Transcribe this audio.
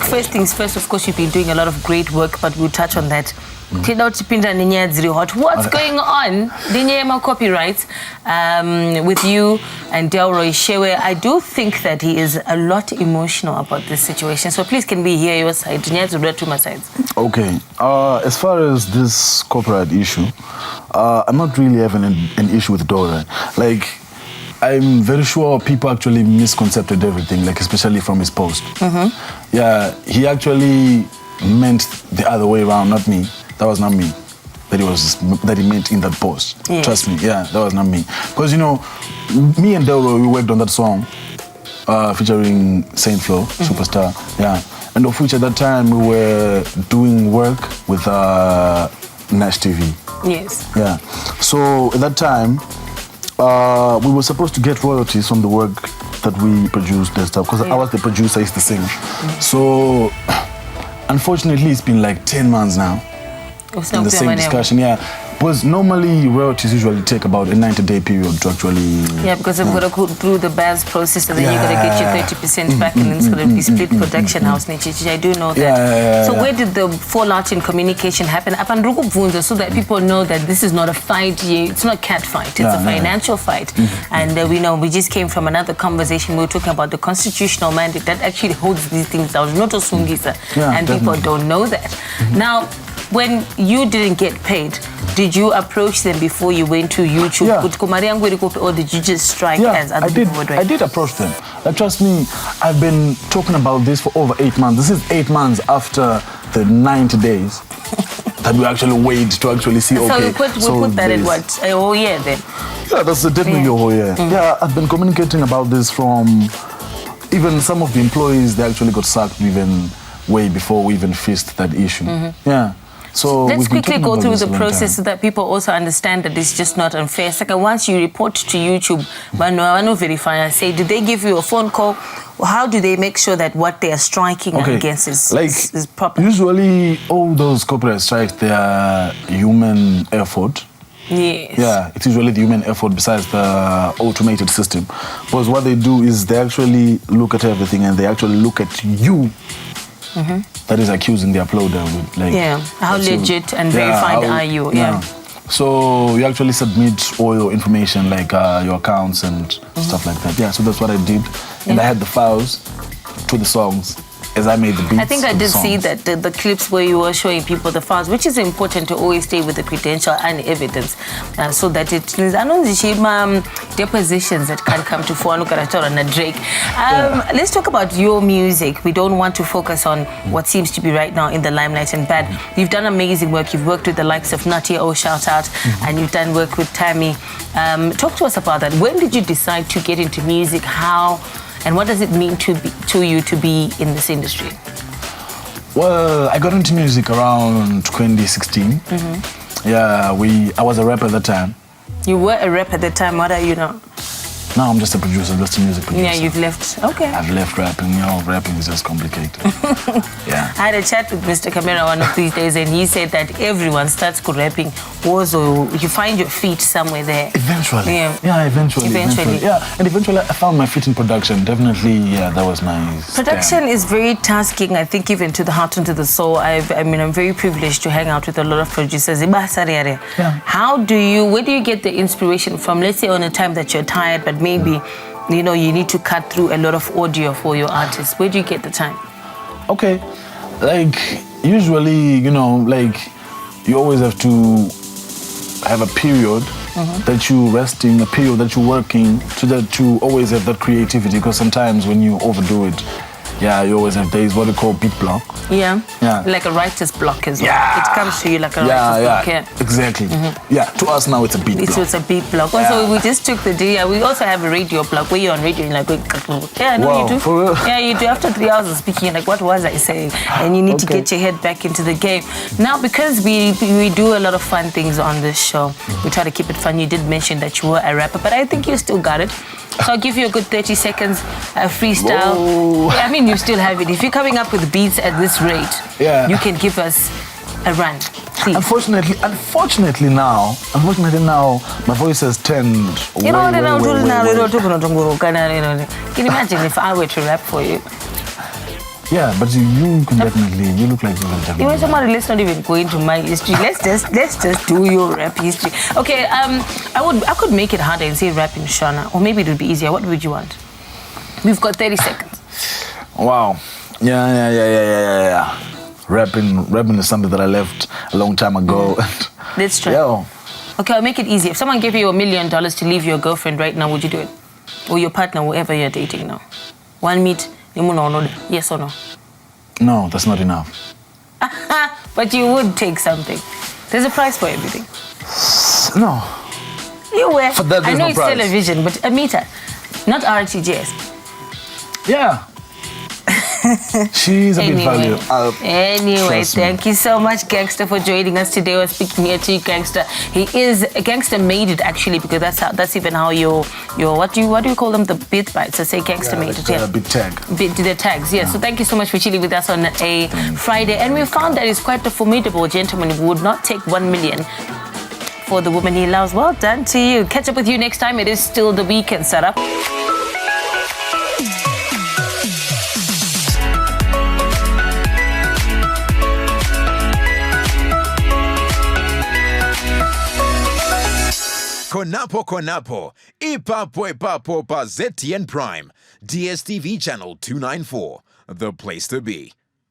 first things first, of course, you've been doing a lot of great work, but we'll touch on that. What's going on? Dinyema copyrights with you and Ndoro Shewe. I do think that he is a lot emotional about this situation. So please, can we hear your side? To my sides. Okay. As far as this copyright issue, I'm not really having an issue with Ndoro. Like, I'm very sure people actually misconcepted everything, like especially from his post. Yeah, he actually meant the other way around, not me. That was not me. That he meant in that post. Yes. Trust me, yeah, that was not me. Because you know, me and Ndoro, we worked on that song featuring Saint Flo, Superstar. Yeah, and of which at that time we were doing work with Nash TV. Yes. Yeah. So at that time, we were supposed to get royalties from the work that we produced and stuff, because I was the producer, he's the singer. So unfortunately, it's been like 10 months now in the same discussion. Yeah, because normally royalties usually take about a 90-day period to actually. Yeah, because they've got to go through the BAS process, and then you got to get your 30% back, and then it's going to be split production house. I do know that. So where did the fallout in communication happen? So that people know that this is not a fight. It's not a cat fight. It's a financial fight. And we know we just came from another conversation. We were talking about the constitutional mandate that actually holds these things down. Not a sungisa, and people don't know that. Now, when you didn't get paid, did you approach them before you went to YouTube? Or did you just strike as other people were doing? I did approach them. Trust me, I've been talking about this for over 8 months. This is 8 months after the 90 days that we actually wait to actually see, okay. So we put that in what? A whole year then? Yeah, that's definitely a whole year. Yeah, I've been communicating about this from even some of the employees. They actually got sacked even way before we even faced that issue. Yeah. So let's quickly go through the process so that people also understand that it's just not unfair. Second, once you report to YouTube, but no, I want to verify and say, do they give you a phone call? How do they make sure that what they are striking against is proper? Usually, all those copyright strikes, they are human effort. Yes. Yeah, it's usually the human effort besides the automated system. Because what they do is they actually look at everything, and they actually look at you. That is accusing the uploader with, like, how legit and verified are you? So you actually submit all your information, like your accounts and stuff like that. Yeah, so that's what I did, and I had the files to the songs as I made the beats. I think I did see that the clips where you were showing people the files, which is important to always stay with the credential and evidence, so that it is depositions that can come to Fuanu Karatora and Drake. Let's talk about your music. We don't want to focus on what seems to be right now in the limelight and bad. You've done amazing work. You've worked with the likes of Nati O, shout out, and you've done work with Tammy. Talk to us about that. When did you decide to get into music? How? And what does it mean to you to be in this industry? Well, I got into music around 2016. Yeah, I was a rapper at the time. You were a rapper at the time. What are you now? Now I'm just a producer, just a music producer. Yeah, you've left. Okay. I've left rapping. You know, rapping is just complicated. Yeah. I had a chat with Mr. Camera one of these days, and he said that everyone starts rapping. Also, you find your feet somewhere there. Eventually. Yeah, eventually. Yeah, and eventually I found my feet in production. Definitely, yeah, that was my Production is very tasking, I think, even to the heart and to the soul. I'm very privileged to hang out with a lot of producers. Yeah. Where do you get the inspiration from? Let's say on a time that you're tired, but maybe, you know, you need to cut through a lot of audio for your artists. Where do you get the time? Okay, like, usually, you know, like, you always have to have a period that you resting, a period that you're working, so that you always have that creativity, because sometimes when you overdo it, yeah, you always have days, what they call beat block. Yeah. Like a writer's block as well. Yeah. It comes to you like a writer's block. Yeah, exactly. Yeah, to us now it's a beat block. It's a beat block. Also, we just took the day. We also have a radio block where you're on radio and like, you do. For real? Yeah, you do. After 3 hours of speaking, you're like, what was I saying? And you need to get your head back into the game. Now, because we do a lot of fun things on this show, we try to keep it fun. You did mention that you were a rapper, but I think you still got it. So I'll give you a good 30 seconds freestyle. Yeah, I mean, you still have it. If you're coming up with beats at this rate, you can give us a run. Please. Unfortunately now, my voice has turned way. Can you imagine if I were to rap for you? Yeah, but you can definitely, you look like you can definitely. You want somebody, let's not even go into my history. Let's just do your rap history. Okay, I could make it harder and say rap in Shona, or maybe it would be easier. What would you want? We've got 30 seconds. Wow. Yeah. Rapping is something that I left a long time ago. That's true. Yeah. Okay, I'll make it easy. If someone gave you $1 million to leave your girlfriend right now, would you do it? Or your partner, whoever you're dating now? One meet, yes or no? No, that's not enough. But you would take something. There's a price for everything. No. You will. For that, I know no it's price. television, but a meter, not RTGS. Yeah. She's a bit valuable. Anyway, thank you so much, Gangster, for joining us today. We're speaking here to you, Gangster. He is Gangstamadeit, actually, because that's even how your what do you call them, the bit bites? I say Gangstamadeit. Yeah, bit tag. The tags, yeah. So thank you so much for chilling with us on a Friday, and we found that he's quite a formidable gentleman who would not take 1 million for the woman he loves. Well done to you. Catch up with you next time. It is still the weekend setup. Konapo, ipapo pa ZTN Prime, DSTV channel 294, the place to be.